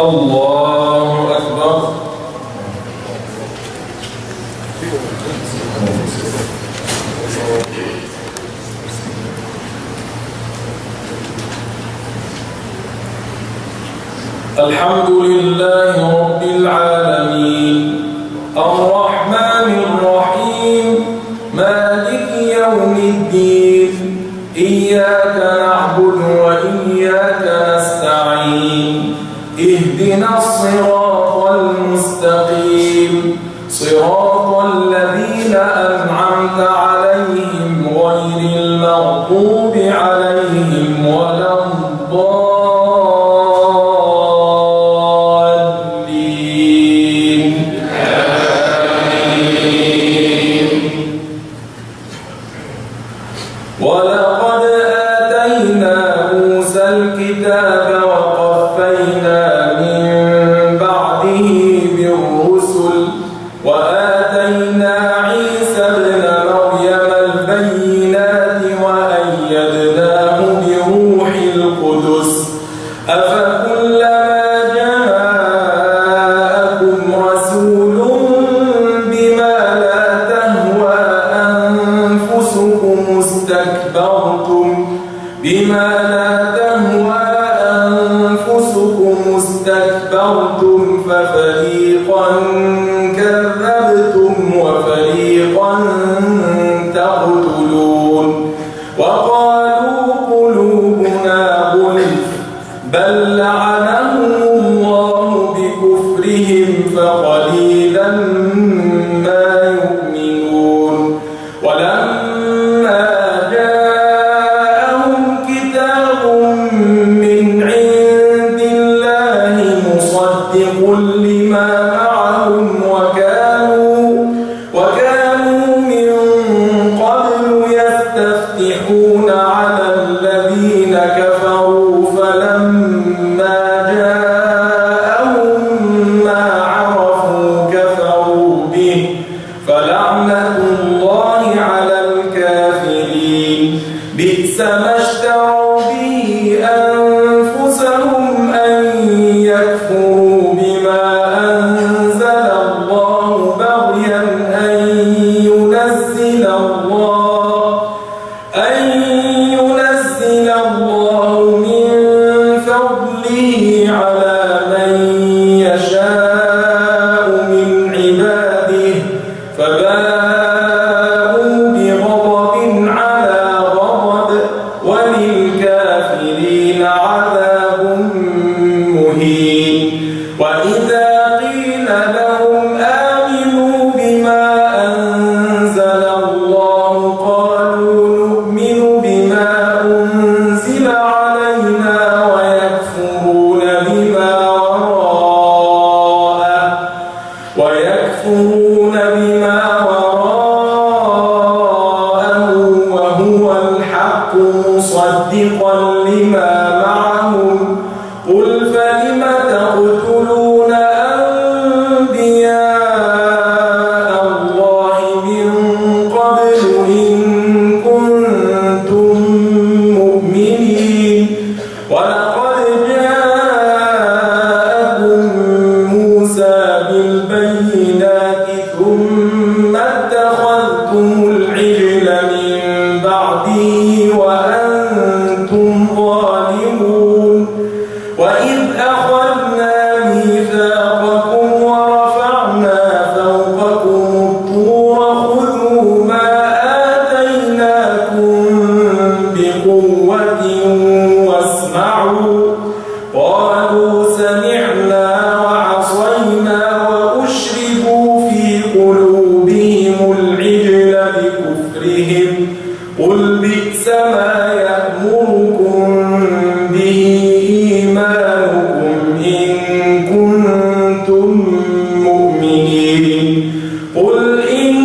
الله أكبر. الحمد لله رب العالمين الرحمن الرحيم مالك يوم الدين إياك نعبد وإياك نستعين اهدنا الصراط المستقيم صراط الذين أنعمت عليهم غير المغضوب عليهم ولا الضالين. ولقد آتينا موسى الكتاب وقفينا من بعده بالرسل وآتينا عيسى ابن مريم البينات وأيدناه بروح القدس أفكلما جاءكم رسول بما لا تهوى أنفسكم استكبرتم ففريقا كذبتم وفريقا تقتلون وقالوا قلوبنا غلف بل لعنهم الله بكفرهم فقليلا ما يؤمنون ولما جاءهم كتاب من عند الله مصدق لما معهم وكانوا من قبل يستفتحون على الذين كفروا فلما جاءهم ما عرفوا كفروا به فلعنة الله على الكافرين بئس ما اشتروا به أنفسهم أن يكفروا بما أنزل الله بغيا أن ينزل الله من فضله على من يشاء من عباده فباءوا بغضب على غضب وللكافرين عذاب مهين وإذا قيل لهم آمنوا بما أنزل الله قالوا نؤمن بما أنزل علينا ويكفرون بما وراءه وهو الحق مصدقا لما معهم قل فلم تقتلون أنبياء الله من قبل إن كنتم مؤمنين ولقد جاءكم موسى بالبينات ثم اتخذتم العجل من بعده وأنتم ظالمون وإذ أخذنا ميثاقكم ورفعنا فوقكم الطور خذوا ما آتيناكم بقوة واسمعوا قالوا سمعنا وعصينا وأشربوا في قلوبهم العجل بكفرهم قل بئس ما يأمركم به إيمانكم إن كنتم مؤمنين قل إن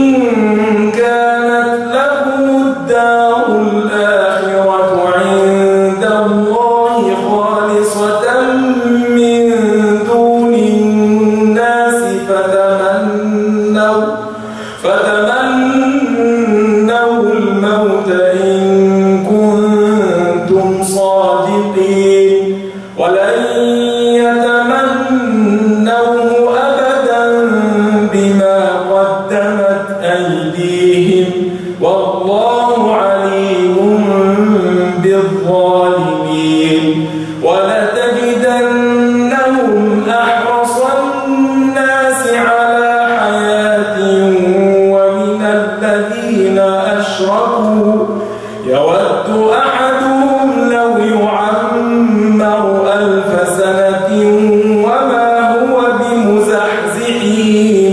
كانت لكم الدار الآخرة عند الله خالصة من دون الناس فتمنوا الموت إن كنتم صادقين والله عليم بالظالمين ولتجدنهم أحرص الناس على حياة ومن الذين أشركوا يود أحدهم لو يعمر 1000 سنة وما هو بمزحزحه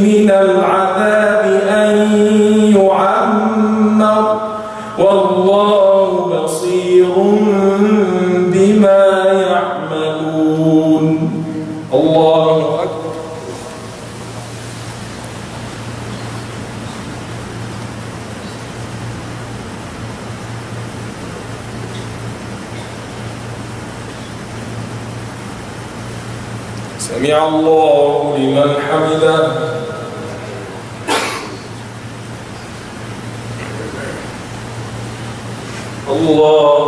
من العذاب أن يعمر والله بصير بما يعملون. الله أكبر. سمع الله لمن حمده. الله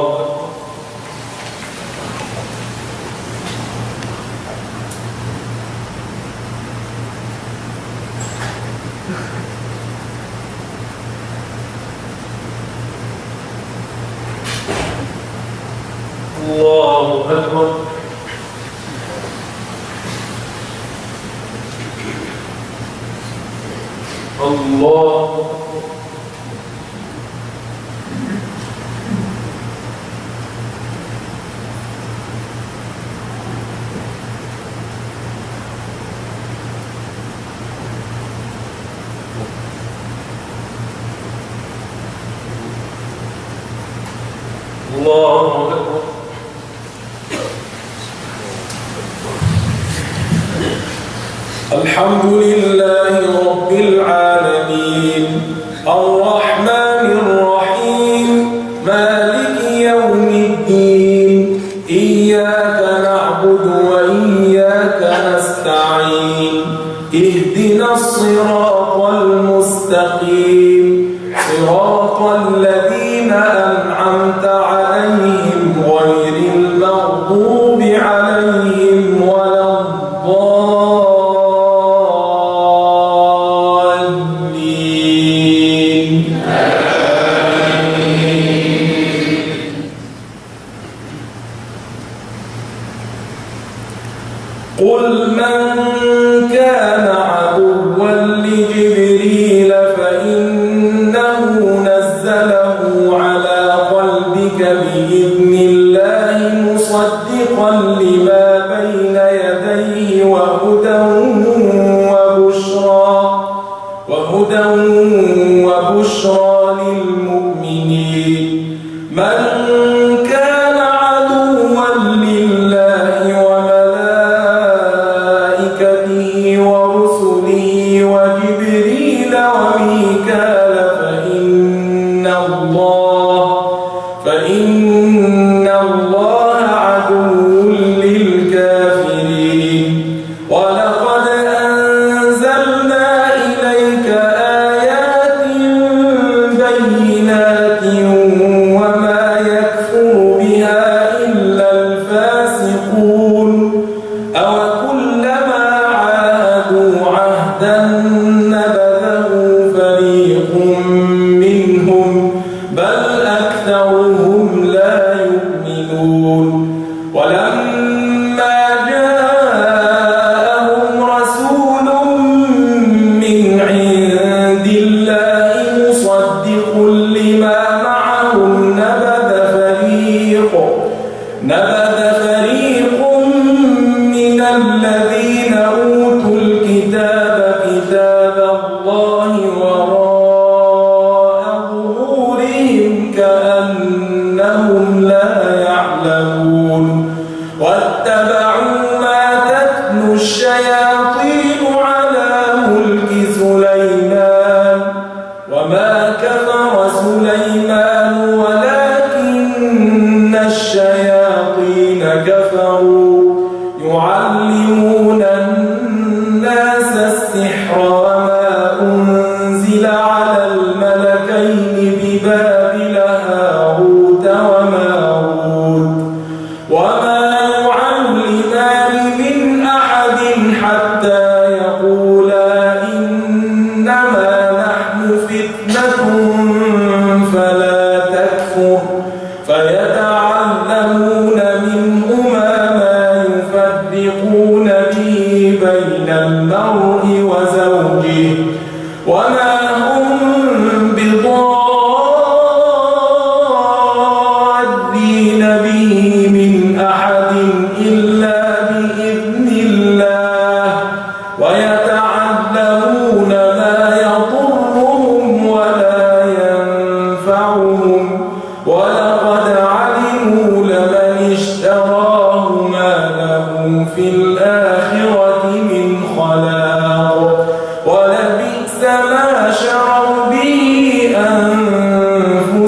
الله أكبر. الله الله أكبر. الحمد لله رب العالمين الرحمن الرحيم مالك يوم الدين إياك نعبد وإياك نستعين اهدنا الصراط المستقيم صراط الذين أنعمت عليهم غير المغضوب عليهم ولا الضالين. قل من كان عدوا لجبريل فإنه نزله على قلبك بإذن الله مصدقا لما بين يديه وهدى وبشرى للمؤمنين. من كان عدوا لله وملائكته ورسله وجبريل وميكال فإن الله عدو للكافرين. ولقد أنزلنا إليك آيات بينات وما يكفر بها إلا الفاسقون. أوكلما عاهدوا عهدا نبذه فريق منهم بل أكثرهم لا يؤمنون. ولما جاءهم رسول من عند الله مصدق لما معهم نبذ فريق من الذين أوتوا الكتاب كتاب الله وراء ظهورهم كأنهم لا يعلمون. واتبعوا ما تتلو الشياطين على ملك سليمان وما كفر سليمان ولكن الشياطين كفروا يعلمون الناس السحر وما أنزل على الملكين ببابل هاروت وماروت وما يعلمان من أحد حتى يقولا إنما نحن فتنة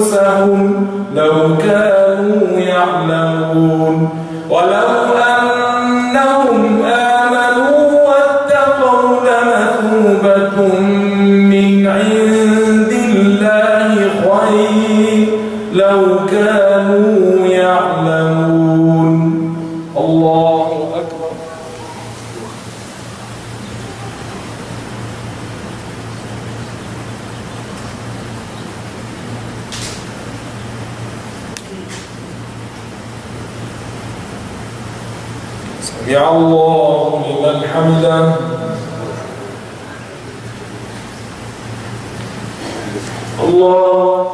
أنفسهم لو كانوا يعلمون ولو أنهم آمنوا واتقوا لمثوبة من عند الله خير لو كانوا يعلمون. الله أكبر. سمع الله لمن حمده. الله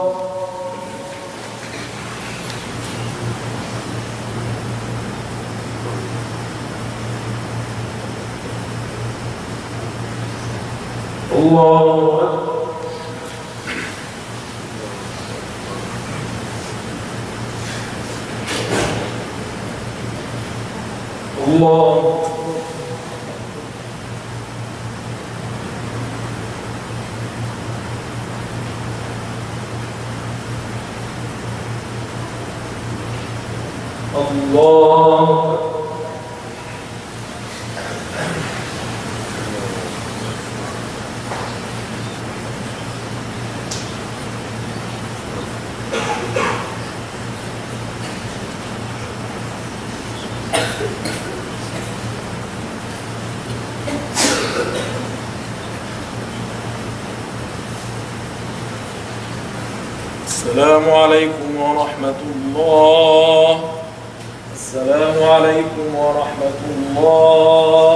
الله الله الله السلام عليكم ورحمة الله. السلام عليكم ورحمة الله.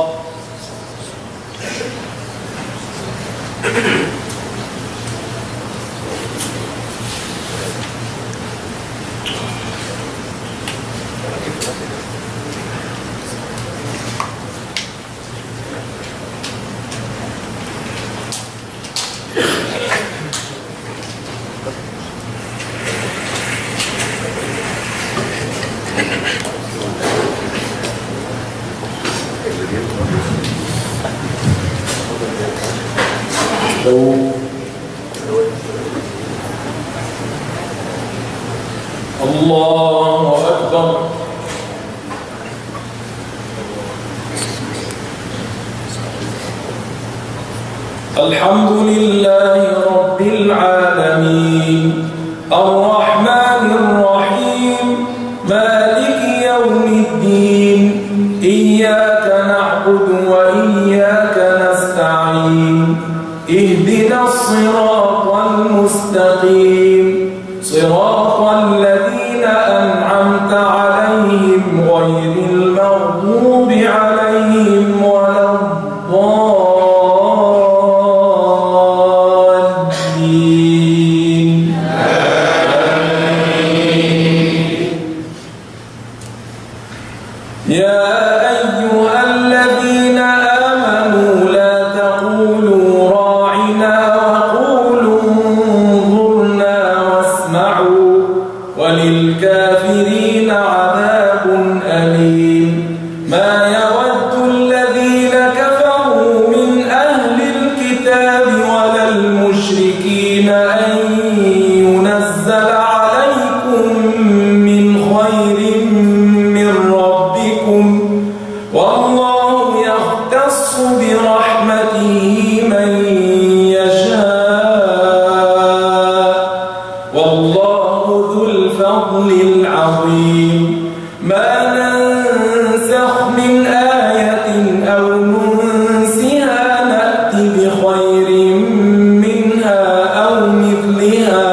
الله أكبر. الحمد لله رب العالمين الرحمن الرحيم مالك يوم الدين إياك نعبد وإياك نستعين اهدنا الصراط المستقيم صراط الذين أنعمت عليهم غير المغضوب عليهم ولا الضالين. يا أيها الذين آمنوا لا تقولوا راعنا وقولوا انظرنا واسمعوا وللكافرين عذاب أليم. ما يود الذين كفروا من أهل الكتاب ولا المشركين أن ينزل عليكم من خير من ربكم والله يختص برحمته من يشاء والله ذو الفضل العظيم. ما ننسخ من آية أو ننسها نأت بخير منها أو مثلها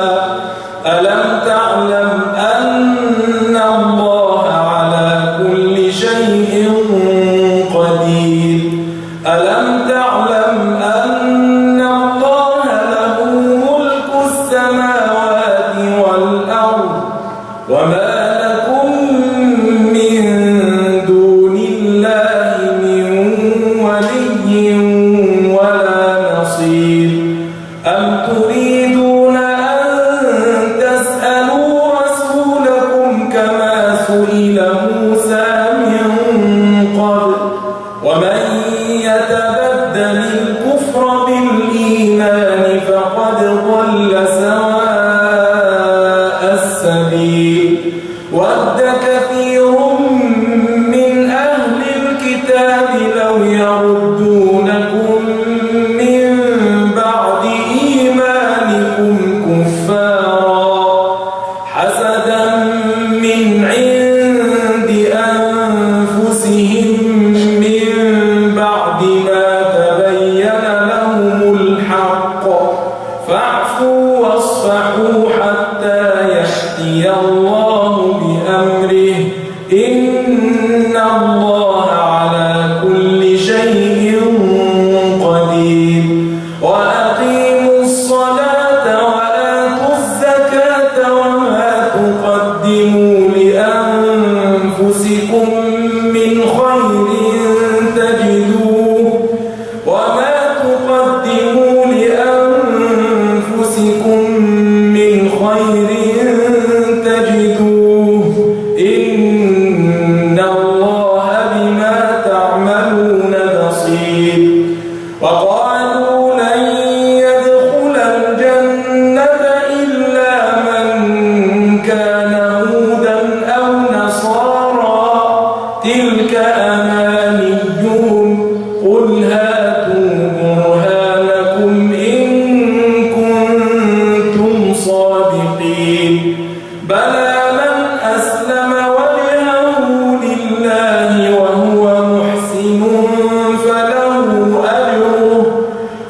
ألم تعلم أن الله على كل شيء قدير. ألم تعلم أن الله له ملك السماوات والأرض وما لكم الصادقين بلى من أسلم وجهه لله وهو محسن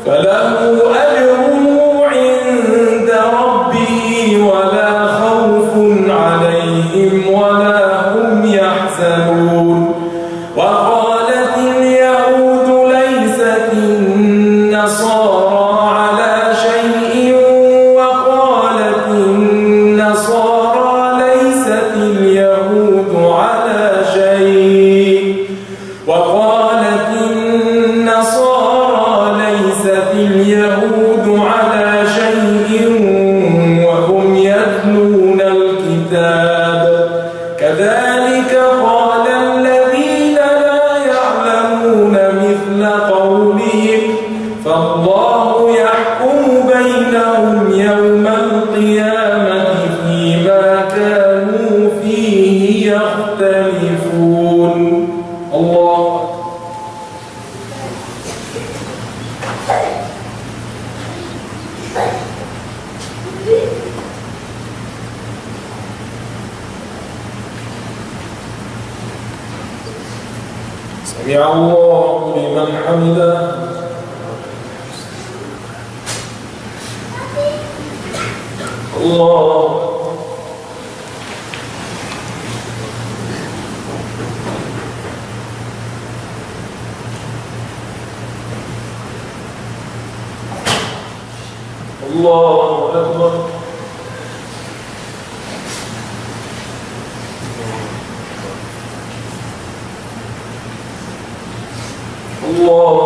فله أجره عند ربه ولا خوف عليهم ولا هم يحزنون وقالت اليهود ليست النصارى على شيء وقالت النصارى ليست اليهود على شيء وقالت النصارى ليست اليهود على شيء وهم يتلون الكتاب كذلك قال الذين لا يعلمون مثل قولهم فالله يحكم بينهم يوم القيامة فيما كانوا فيه يختلفون. الله سمع الله لمن حمده. الله الله أكبر. الله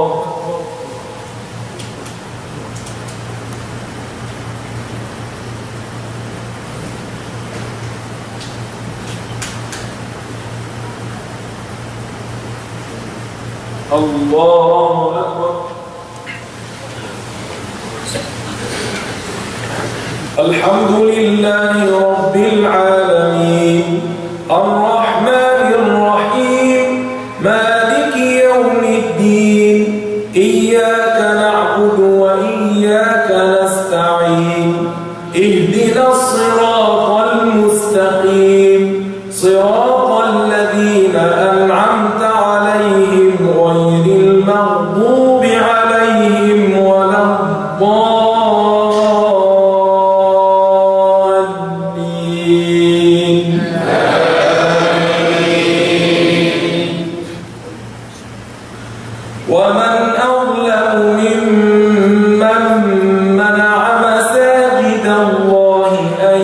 الله أكبر. الحمد لله رب العالمين الرحمن الرحيم مالك يوم الدين إياك نعبد وإياك نستعين اهدنا الصراط المستقيم صراط الذين أنعمت عليهم غير المغضوب عليهم ولا الضالين. ومن أظلم ممن منع مساجد الله أن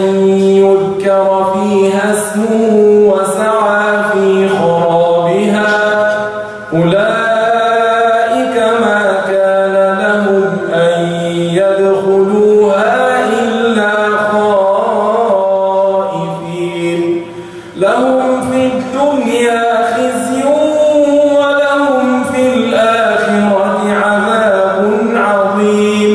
يذكر فيها اسمه وسعى في خرابها أولئك ما كان لهم أن يدخلوها إلا خائفين لهم في الدنيا خزي ولهم في الآخرة عذاب عظيم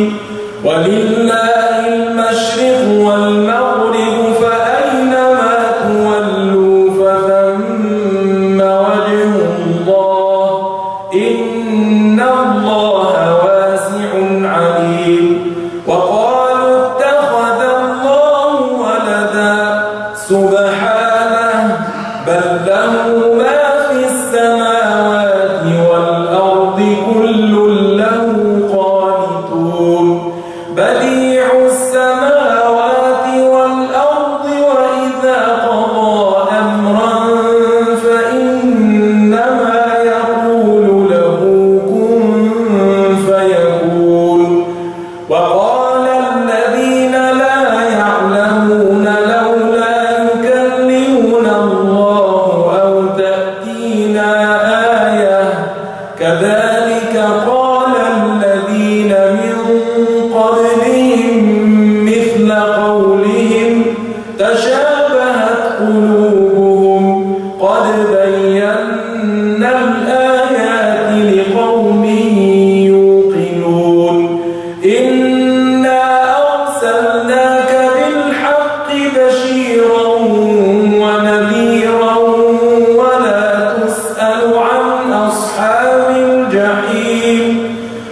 ولله المشرق والمغرب فأينما تولوا فثم وجه الله إن الله واسع عليم. وقالوا اتخذ الله ولدا سبحانه بل له ما في السماوات والأرض كل له قانتون بديع السماوات والأرض وإذا قضى أمرا فإنما يقول له كن فيكون. وقال الذين لا يعلمون لولا يكلمنا الله أو تأتينا آية كذلك قال الذين من قبلهم مثل قولهم تشابهت قلوبهم قد بينا الآيات لقوم يوقنون. إنا أرسلناك بالحق بشيرا ونذيرا ولا تسأل عن أصحاب الجحيم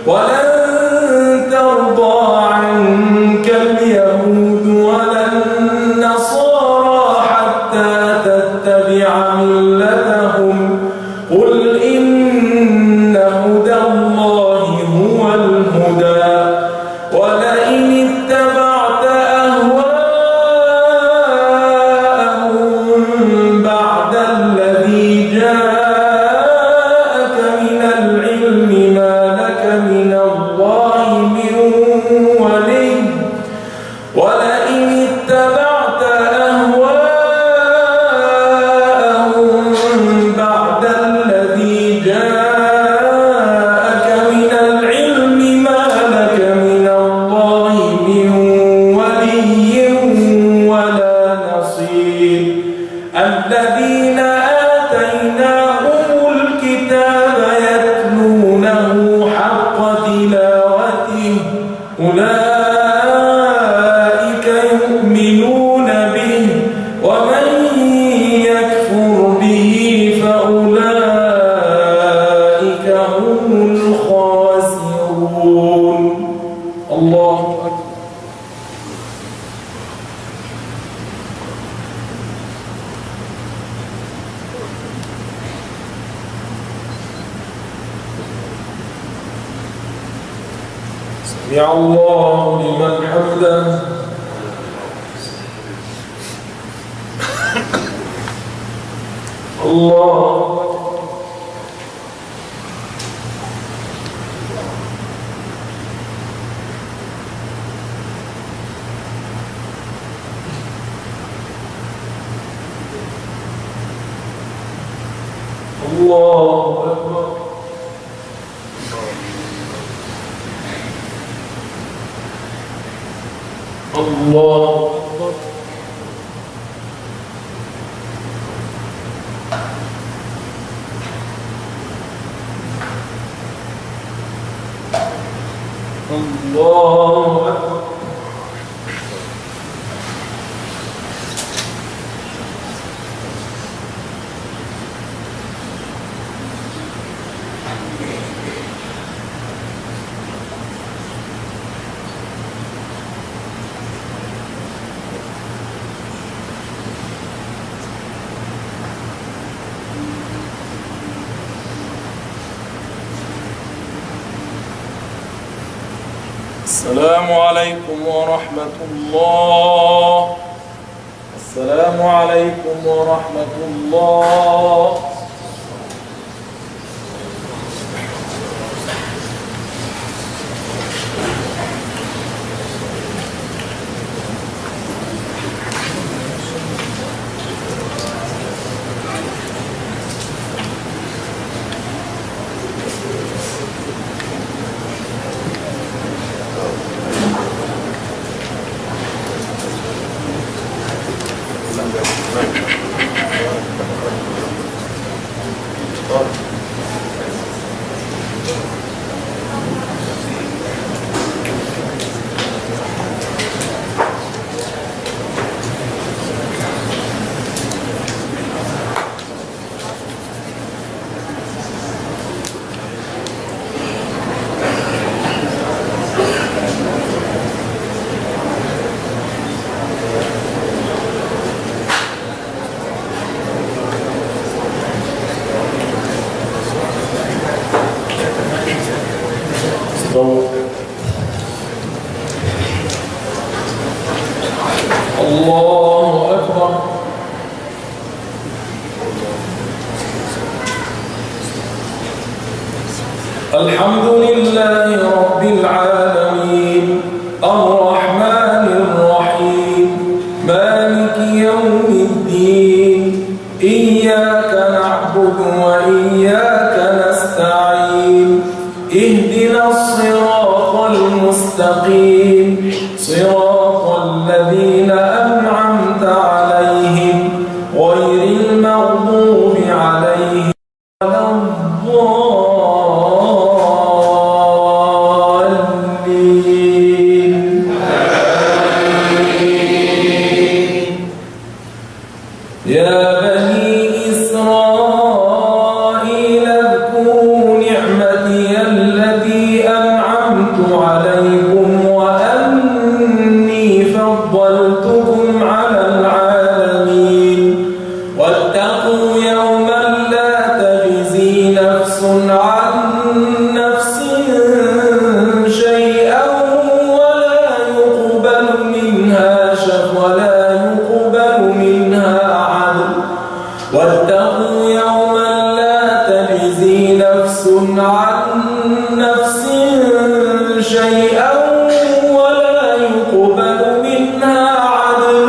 ولن ترضى عنك اليهود ولا يؤمنون به ومن يكفر به فأولئك هم الخاسرون. الله أكبر. سمع الله لمن حمده. الله أكبر. الله أكبر. الله أكبر. السلام عليكم ورحمة الله. السلام عليكم ورحمة الله. الله أكبر. الحمد لله رب العالمين الرحمن الرحيم مالك يوم الدين إياك نعبد وإياك نستعين اهدنا الصراط المستقيم صراط الذين أنعمت عليهم غير المغضوب عليهم ولا الضالين. يا بني إسرائيل اذكروا نعمتي التي أنعمت عليكم وأني فضلتكم على العالمين واتقوا يوما لا تجزي نفس عن نفس شيئا ولا يقبل منها عدل واتقوا يوما لا تجزي نفس عن نفس شيئا ولا يقبل منها عدل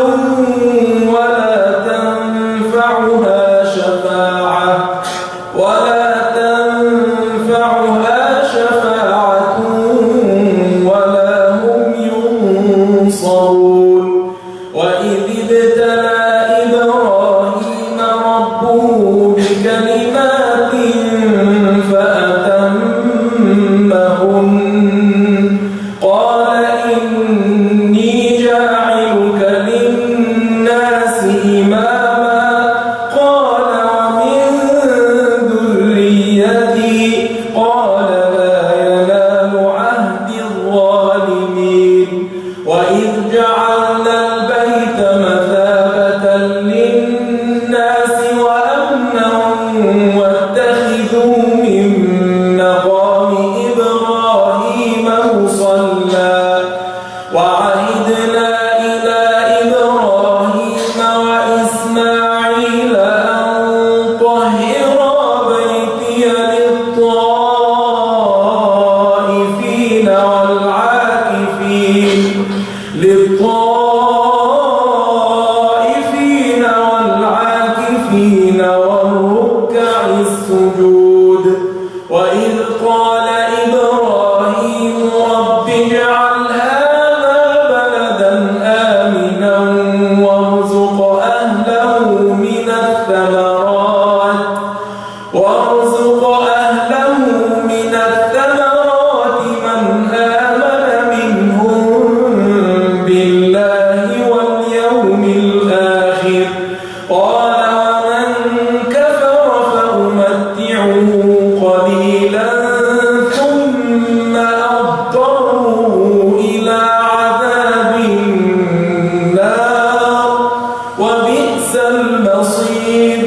المصير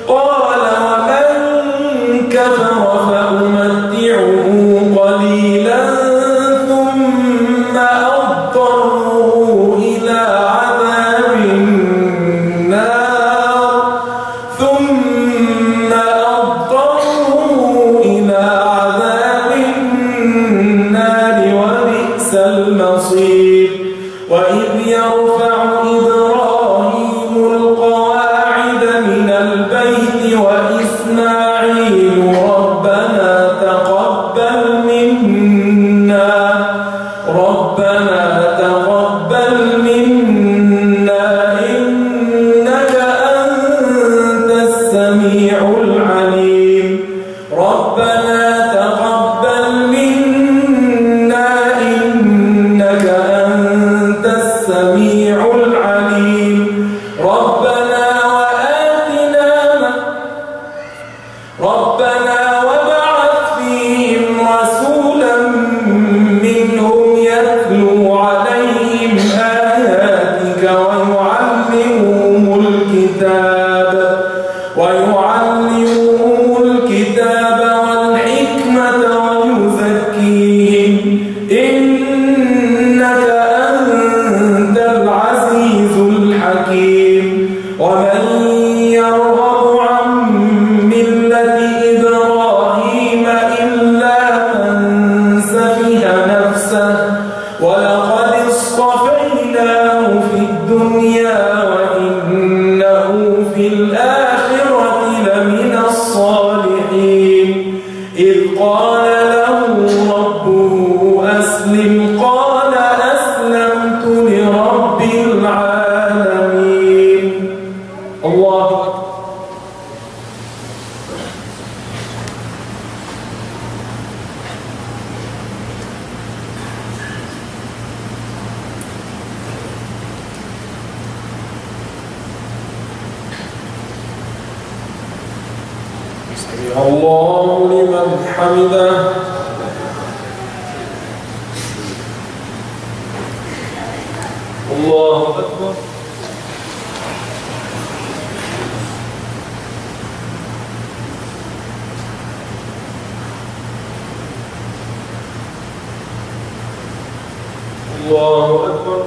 قال ومن كفر فأمتعه قليلا ثم أضطره إلى عذاب النار وبئس المصير وإذ يرفع إبراهيم القواعد من البيت وإسماعيل ربنا تقبل منا إنك أنت السميع العليم ربنا تقبل منا إنك أنت السميع العليم ربنا وابعث فيهم رسولا منهم يتلو عليهم آياتك ويعلمهم الكتاب والحكمة ويزكيهم إنك أنت العزيز الحكيم ومن يرغب عن ملة إبراهيم إلا من سفه نفسه ولقد اصطفيناه في الدنيا وإنه في الآخرة لمن الصالحين إذ قال له ربه أسلم قال أسلمت لرب العالمين الله أكبر سمع الله لمن حمده الله أكبر الله أكبر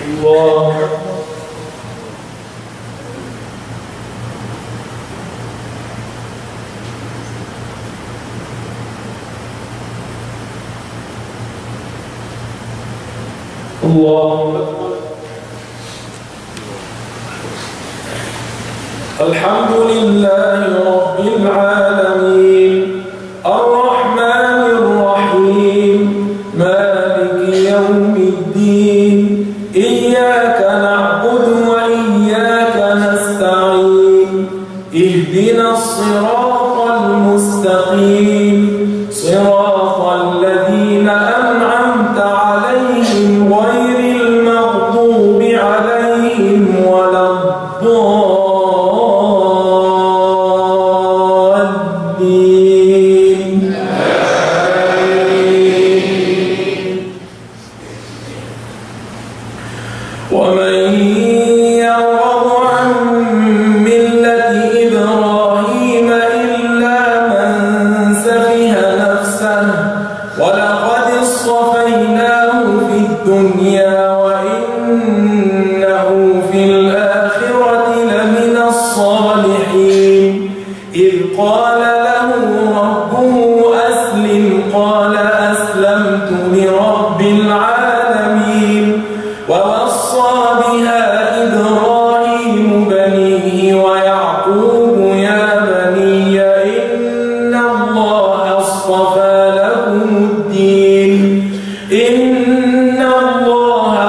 الله أكبر الله أكبر الحمد لله رب العالمين الرحمن الرحيم مالك يوم الدين إياك نعبد وإياك نستعين اهدنا الصراط المستقيم صراط الذين أنعمت عليهم غير المغضوب عليهم ولا الضالين ومن يرغب عن ملة إبراهيم إلا من سفه نفسه ولقد اصطفيناه في الدنيا وإنه في الآخرة لمن الصالحين إذ قال له ربه أسلم قال أسلمت لرب العالمين ووصى بها إبراهيم بنيه ويعقوب يا بني إن الله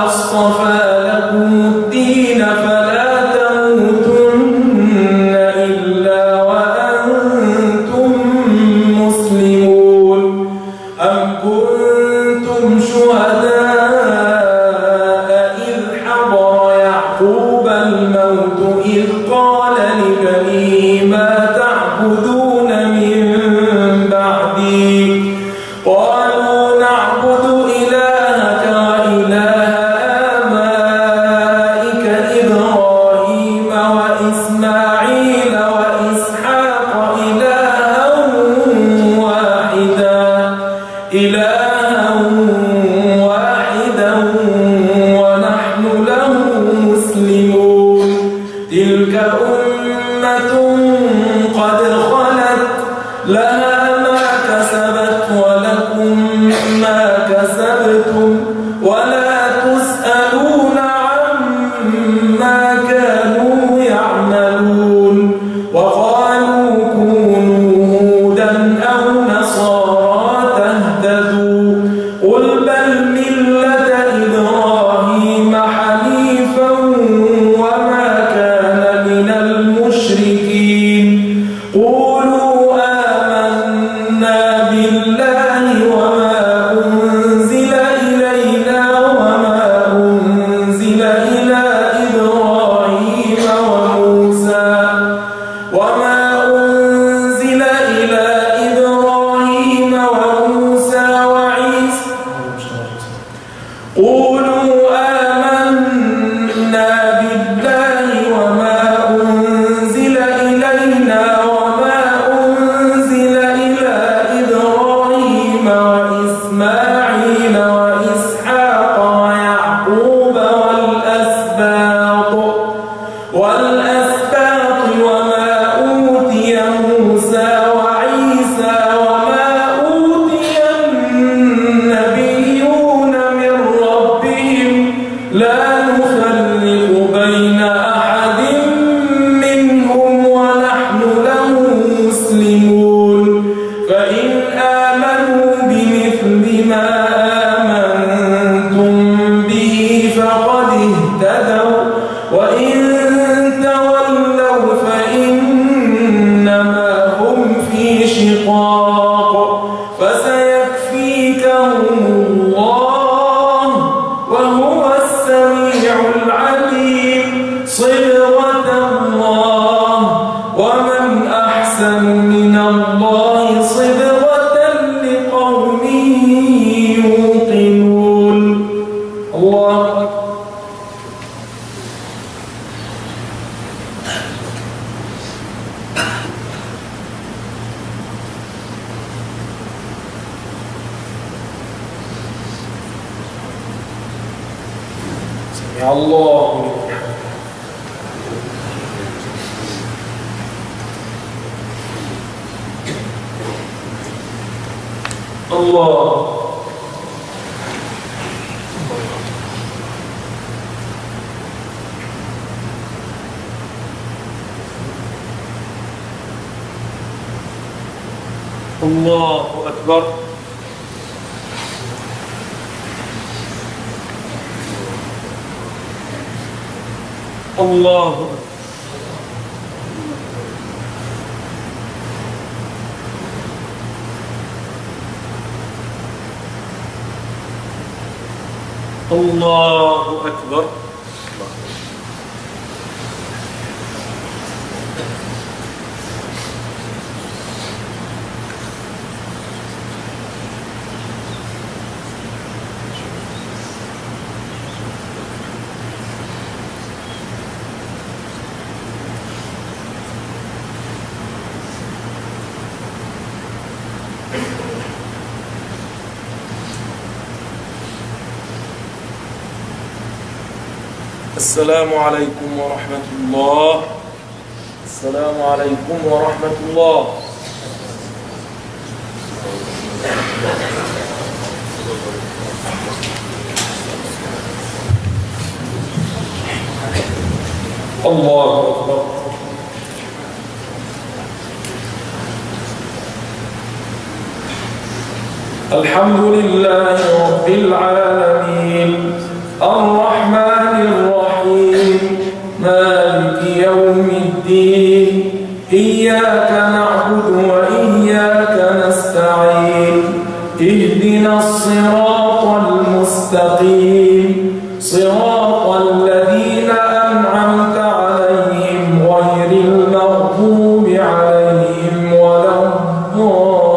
اصطفى لكم الدين فلا تموتن إلا وأنتم مسلمون أم كنتم شهداء إذ حضر يعقوب الموت إذ قال لبنيه ما تعبدون من بعدي قالوا نعبد إلهك وإله آبائك إبراهيم وإسماعيل وإسحاق إلها واحدا ونحن له مسلمون تلك أمة قد خلت لها ما كسبت ولكم ما كسبتم ولا تسألون عما كانوا يعملون وقالوا كونوا هودا أو نصارى تهتدوا قل بل ملة إبراهيم حنيفا وما كان من المشركين قولوا آمنا بالله وما أنزل إلينا وما أنزل إلى إبراهيم وموسى وعيسى قولوا آمنا بالله وما أنزل إلينا وما أنزل إلى إبراهيم وإسماعيل وإسحاق ويعقوب والأسباط وما أوتي موسى وعيسى وما أوتي النبيون من ربهم لا نفرق بين أحد منهم ونحن له مسلمون فإن آمنوا بمثل ما آمنتم به فقد اهتدوا وإن تولوا فإنما هم في شقاق فسيكفيكهم الله وهو السميع العليم صبغة الله ومن أحسن من الله صبغة لقوم يوقنون الله أكبر سمع الله لمن حمده الله الله أكبر الله الله أكبر السلام عليكم ورحمة الله. السلام عليكم ورحمة الله. الله أكبر. الحمد لله رب العالمين الرحمن الرحيم مالك يوم الدين إياك نعبد وإياك نستعين اهدنا الصراط المستقيم صراط الذين أنعمت عليهم غير المغضوب عليهم ولا الضالين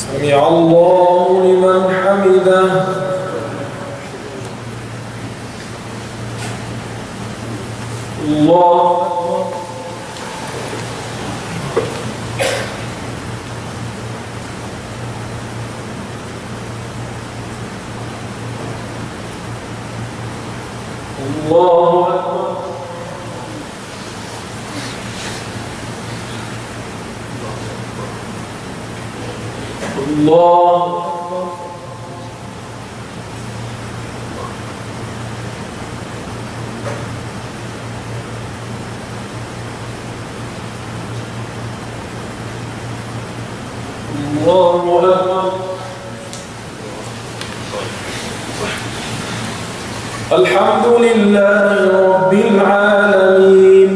سمع الله لمن حمده. الله الله أكبر. الله الله أكبر. الحمد لله رب العالمين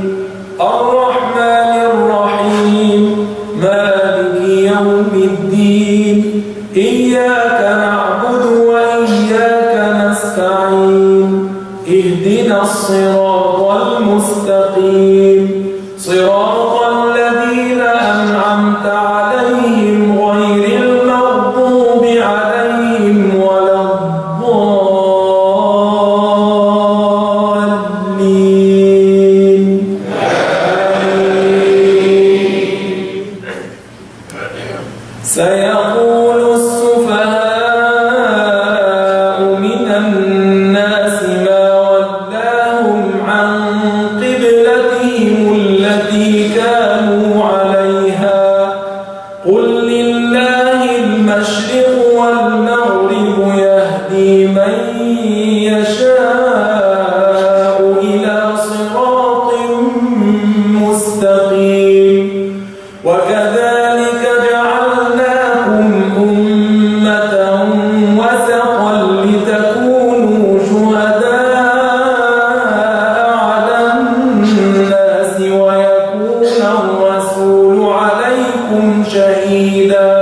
الرحمن الرحيم مالك يوم الدين إياك نعبد وإياك نستعين اهدنا الصراط المستقيم صراط الذين أنعمت عليهم غير المغضوب عليهم ولا الضالين. سيقول السفهاء من الناس ما ولاهم عن قبلتهم التي كانوا عليها قل لله المشرق والمغرب يهدي من يشاء إلى صراط مستقيم. وكذلك جعلناكم أمة وسطا لتكونوا شهداء على الناس ويكون الرسول عليكم شهيدا.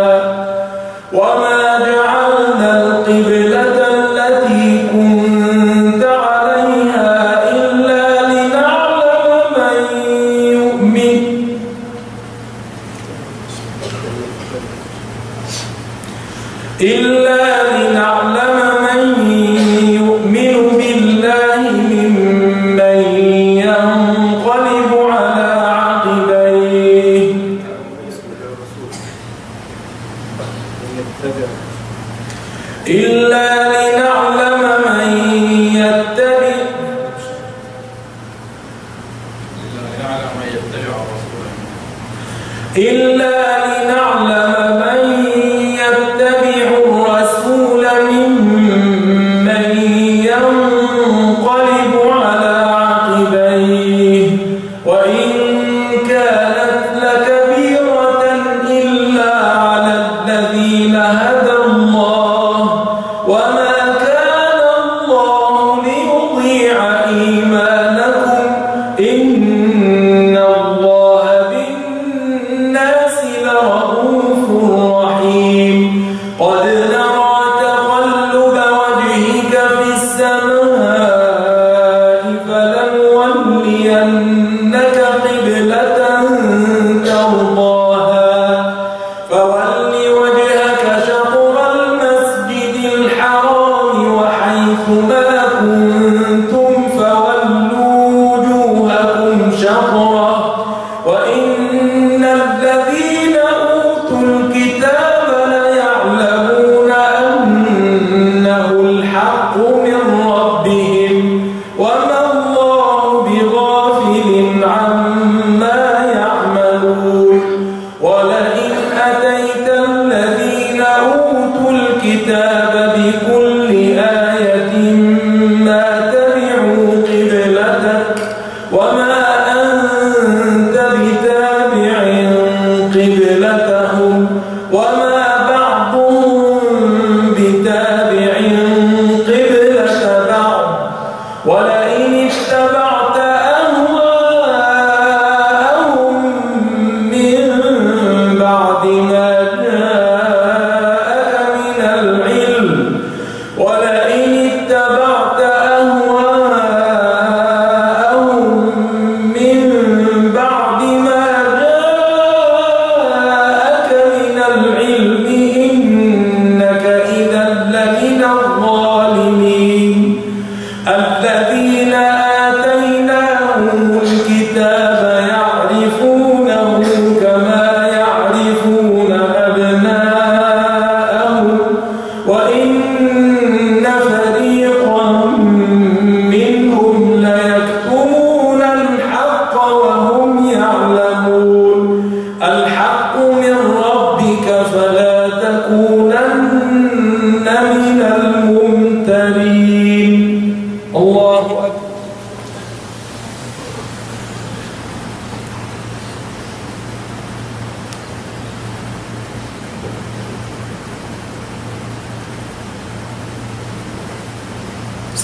وما جعلنا القبلة التي كنت عليها إلا لنعلم من يؤمن بالله ممن ينقلب على عقبيه إلا لنعلم من يتبع الرسول ممن ينقلب على عقبيه وإن كانت لكبيرة إلا على الذين هدى الله وما كان الله ليضيع إيمانكم إن الله بالناس لرؤوف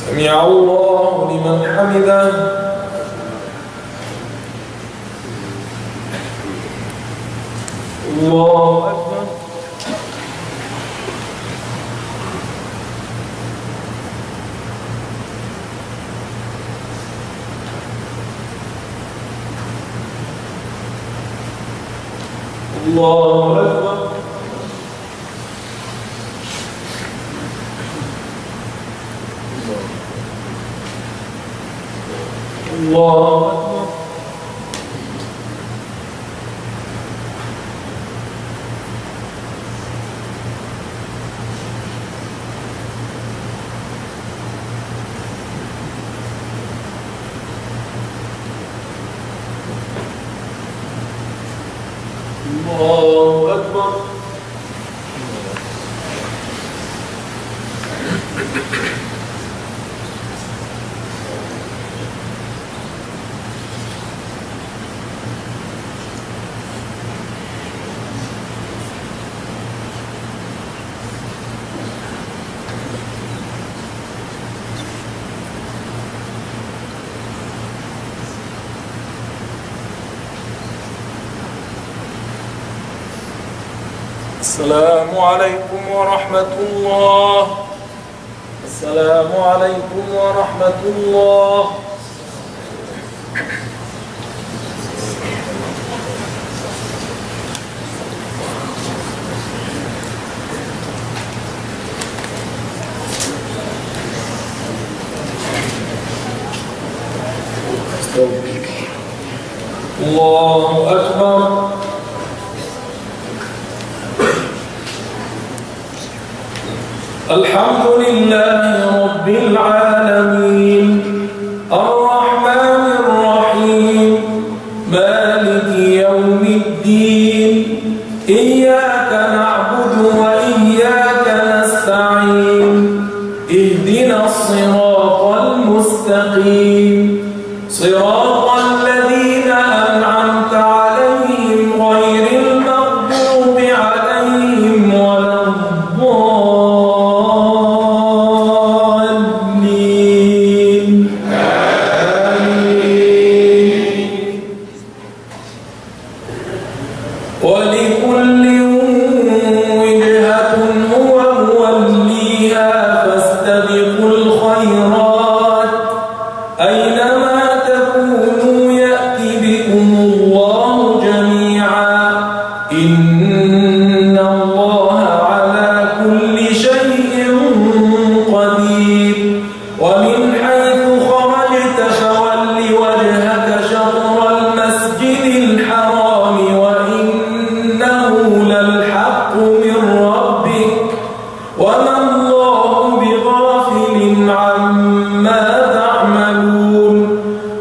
سمع الله لمن حمده. الله أكبر. الله أكبر. الله أكبر. الله أكبر. السلام عليكم ورحمة الله. السلام عليكم ورحمة الله. الله أكبر. الحمد لله رب العالمين الرحمن الرحيم مالك يوم الدين إياك نعبد وإياك نستعين اهدنا الصراط المستقيم صراط الذين أنعمت عليهم غير المغضوب عليهم ولا ولكل وجهة هو موليها فاستبقوا الخيرات أينما تكونوا يأت بكم الله جميعا إن الله على كل شيء قدير ومن حيث خرجت فول وجهك شطر المسجد الحرام للحق من ربك وما الله بغافل عما تعملون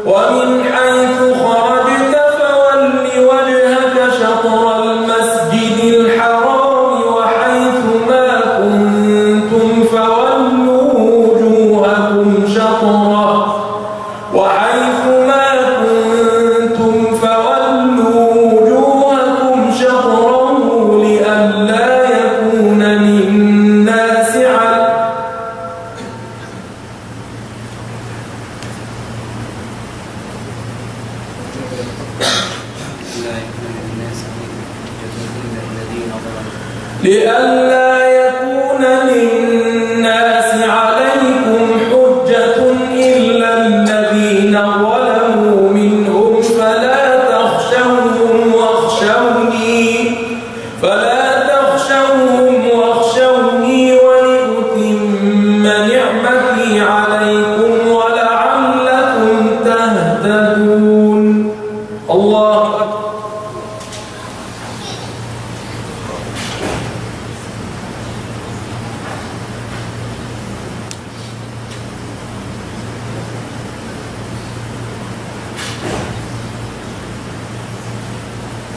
ومن حيث خرجت فول وجهك شطر المسجد الحرام وحيث ما كنتم فولوا وجوهكم شطره لئلا يكون للناس عليكم حجة إلا الذين ظلموا منهم فلا تخشوهم واخشوني ولأتم نعمتي عليكم ولعلكم تهتدون. الله أكبر.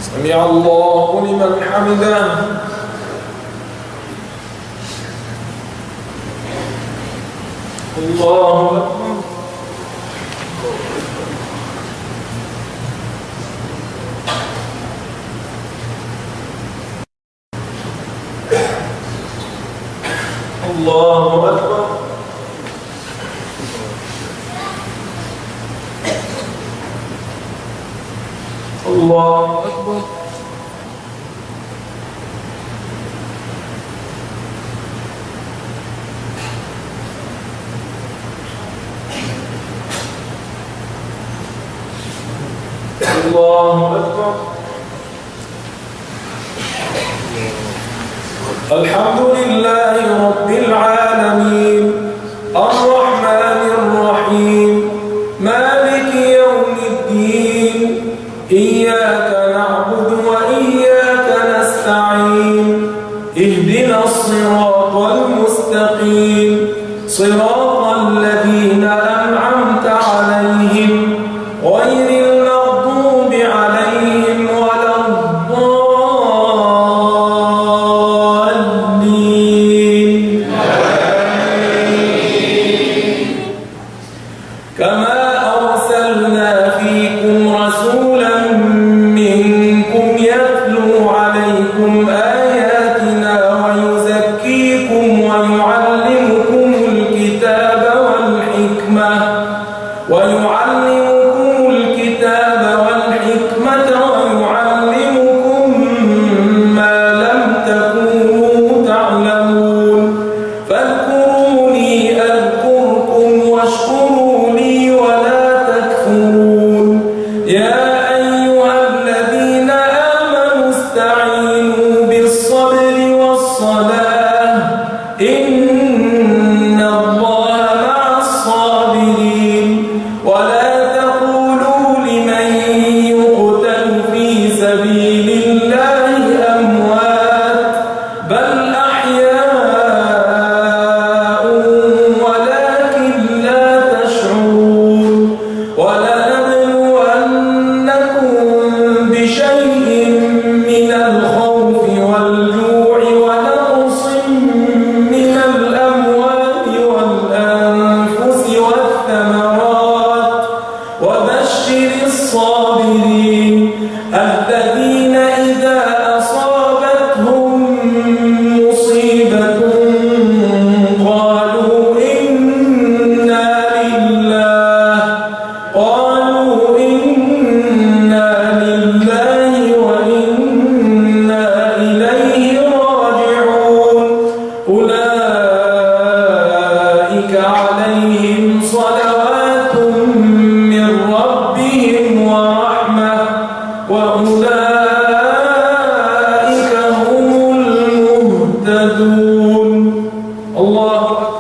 سمع الله لمن حمده. الله أكبر. الله أكبر. الله أكبر. الله أكبر. الحمد لله رب العالمين الرحمن الرحيم مالك يوم الدين إياك نعبد وإياك نستعين اهدنا الصراط المستقيم صراط الذين أنعمت عليهم غير المغضوب عليهم ولا الضالين. كما أرسلنا فيكم رسولا منكم يتلو عليكم آياتنا ويزكيكم ويعلمكم الكتاب والحكمة ويعلمكم ما لم تكونوا تعلمون فاذكروني أذكركم واشكروا لي ولا تكفرون. يا أيها الذين آمنوا استعينوا بالصبر والصلاة إن الله مع الصابرين. ولا تقولوا لمن يقتل في سبيل الله أموات بل أحياء ولكن لا تشعرون. ولنبلونكم بشيء من الخوف والجوع ونقص من الأموال والأنفس والثمرات وبشر الصابرين الذين إذا أصابتهم مصيبة قالوا إنا لله وإنا إليه راجعون. أولئك عليهم صلوات من ربهم ورحمة وأولئك هم المهتدون. الله أكبر.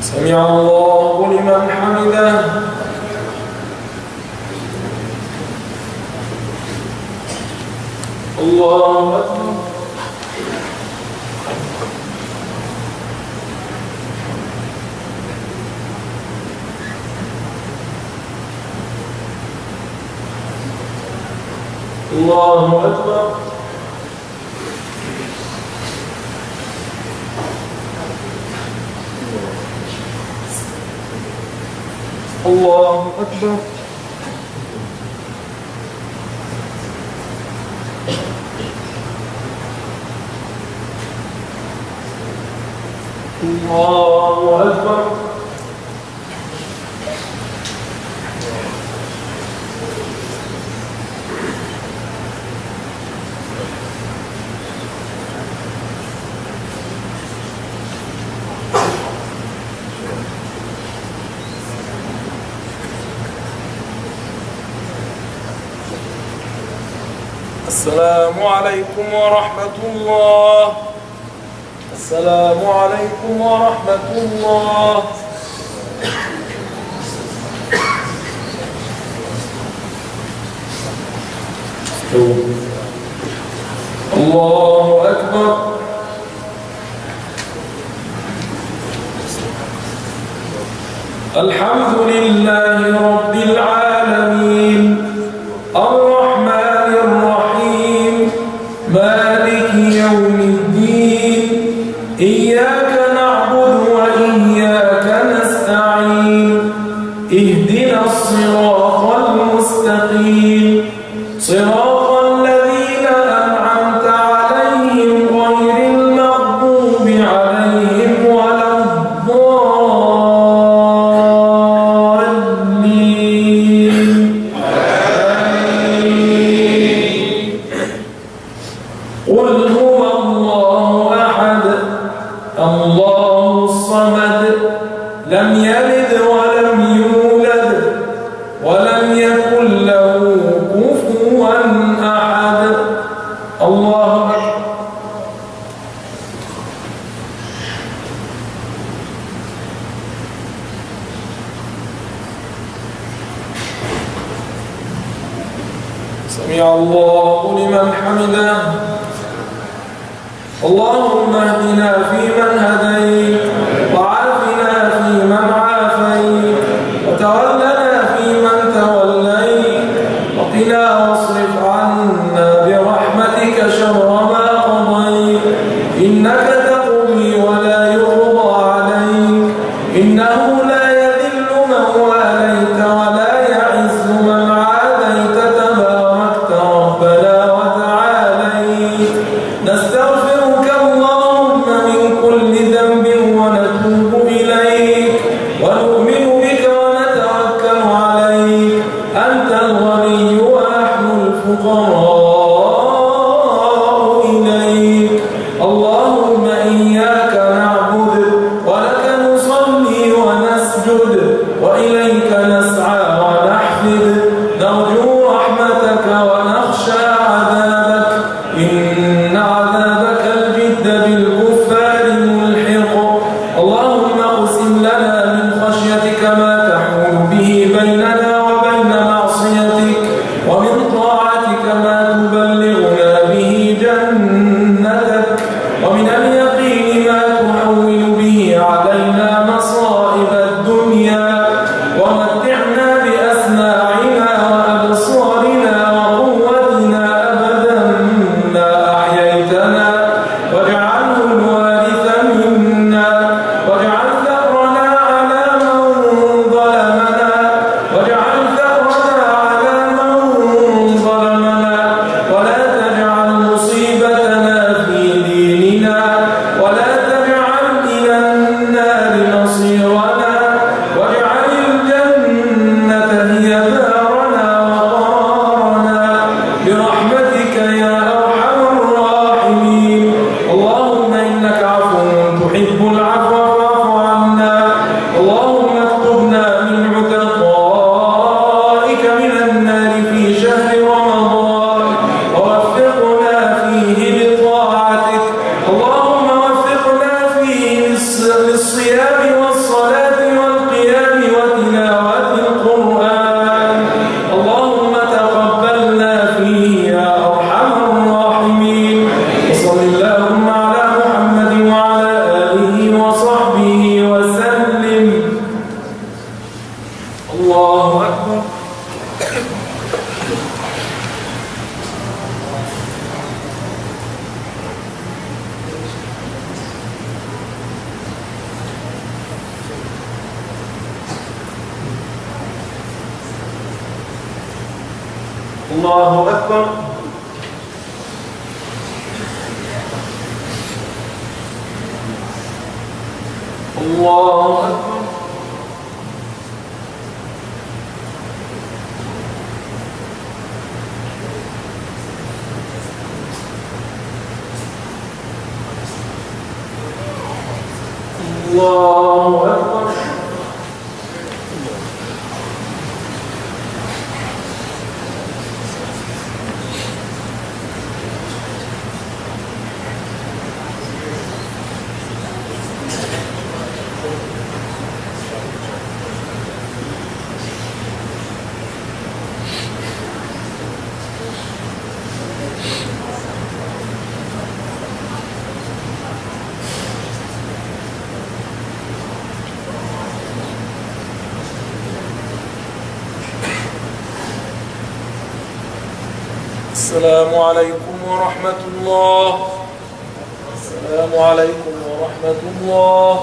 سمع الله لمن حمده. الله أكبر. الله أكبر. الله أكبر. الله أكبر. السلام عليكم ورحمة الله. السلام عليكم ورحمة الله. الله أكبر. الحمد لله رب العالمين الرحمن الرحيم مالك يوم الدين إياك نعبد وإياك نستعين اهدنا الصراط المستقيم صراط الذين قل هو الله أحد الله الصمد لم يلد ولم يولد ولم يكن له كفوا أحد. الله أكبر. سمع الله لمن حمده. اللهم اهدنا فيمن هديت وعافنا فيمن عافيت وتولنا فيمن توليت وقنا واصرف عنا برحمتك شر ما قضيت إنك تقضي ولا يقضى عليك إنه لا يذل من واليت ولا يعز من عاديت تباركت ربنا وتعاليت. نستغفرك اللهم من كل ذنب ونتوب إليك ونؤمن بك ونتوكل عليك. أنت الغني ونحن الفقراء إليك. اللهم إياك نعبد ولك نصلي ونسجد وإليك نسعى ونحفد نرجو رحمتك ونخشى عذابك إن عذابك الجد بالكفار ملحق. اللهم اقسم لنا من خشيتك ما تحول به بيننا وبين معصيتك ومن طاعتك ما تبلغنا به جنتك ومن اليقين ما تحول به علينا مصائب الدنيا ومتعنا بأسماعنا وأبصارنا وقوتنا أبدا ما أحييتنا واجعله الوارث منا واجعل ثأرنا على من ظلمنا واجعل ثأرنا على من ظلمنا ولا تجعل مصيبتنا في ديننا ولا تجعل إلى النار مصيرنا واجعل الجنة هي دارنا وقرارنا برحمتك يا أرحم الراحمين. اللهم إنك عفو تحب العفو فاعف عنا. اللهم اكتبنا من عتقائك من النار في شهر رمضان ووفقنا فيه لطاعتك. اللهم وفقنا فيه للصيام والصلاة والقيام وتلاوة القرآن. اللهم تقبلنا فيه يا أرحم الراحمين. وصل اللهم على محمد وعلى آله وصحبه وسلم. الله أكبر. الله أكبر. الله أكبر. الله أكبر. السلام عليكم ورحمة الله. السلام عليكم ورحمة الله.